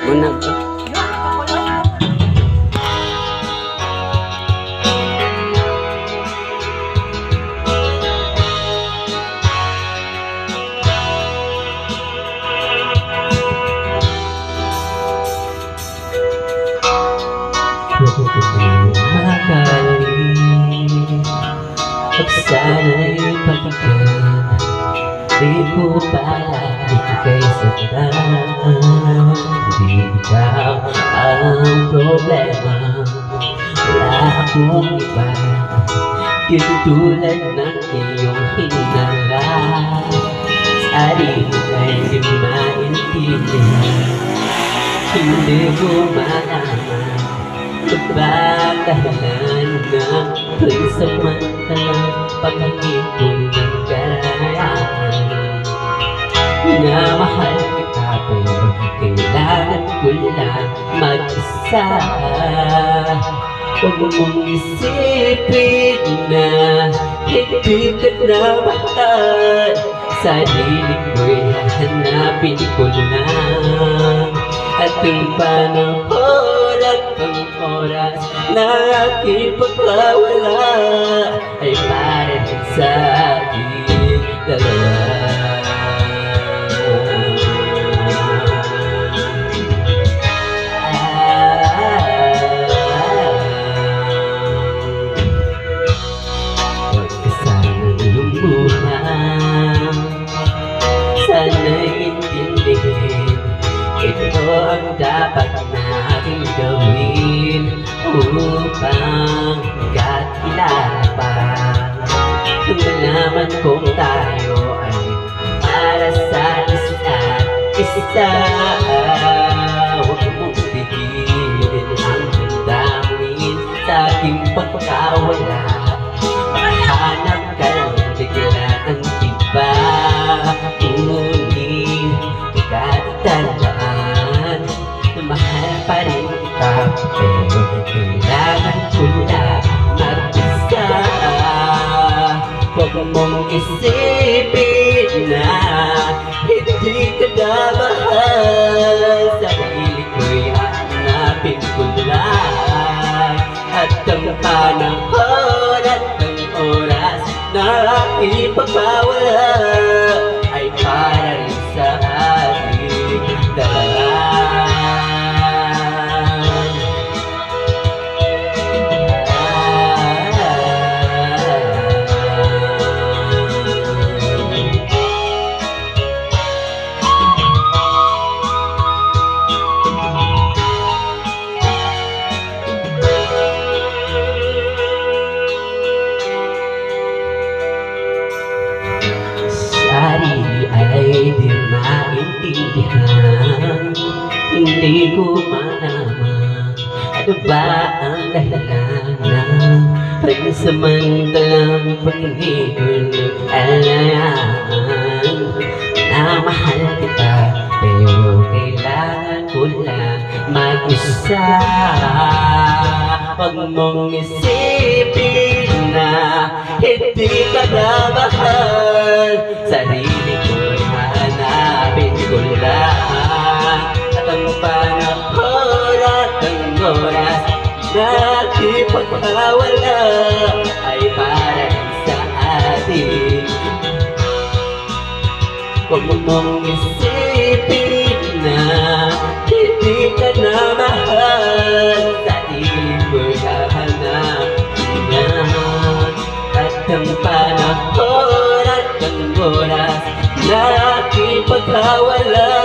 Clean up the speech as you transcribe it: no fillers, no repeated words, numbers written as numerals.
Muna ko. Magaling pag sana'y pakinggan, di ko pala ikay saktan. Di ikaw ang problema, wala akong iba, yun tulad ng iyong hinala. Sarili ay di maintindihan, hindi ko malaman dahilan ng pansamantalang pag-ibig ng kalayaan. Na mahal kita pero kailangan ko lang mag-isa. Huwag mong isipin na hindi ka na mahal. Sarili ko'y hahanapin ko lang. At ang panahon at ang oras na aking pagkawala ay para din sa ating dalawa. Huwag ka sanang lumuhan, sana'y intindihin, ito ang dapat nating gawin upang magkakilala pa. Nung malaman kong tayo ay para sa isa't isa, huwag mong pigilin ang damdamin sa aking pagkawala. Mahanap ka lang bigla ng iba, ngunit ikatandaan na mahal pa rin kita, pero kailangan ko lang mag-isa. Huwag mong isipin na hindi ka na mahal. Sarili ko'y hanapin ko lang. At ang panahon at ang oras na ipagpawala ay para rin sa ating dalawa. Sarili ay di maintindihan, hindi ko malaman ano ba ang dahilan ng pansamantalang pag-ibig ng alayaan. Na mahal kita pero kailangan ko lang mag-isa. Huwag mong isipin na hindi ka na mahal. Sarili ko'y hahanapin ko lang. At ang panahon at ang oras na ipagkawala ay para sa atin. Huwag mong isipin na hindi ka na mahal. Sarili ko'y hahanapin lang. At ang panahon at ang oras na ipagkawala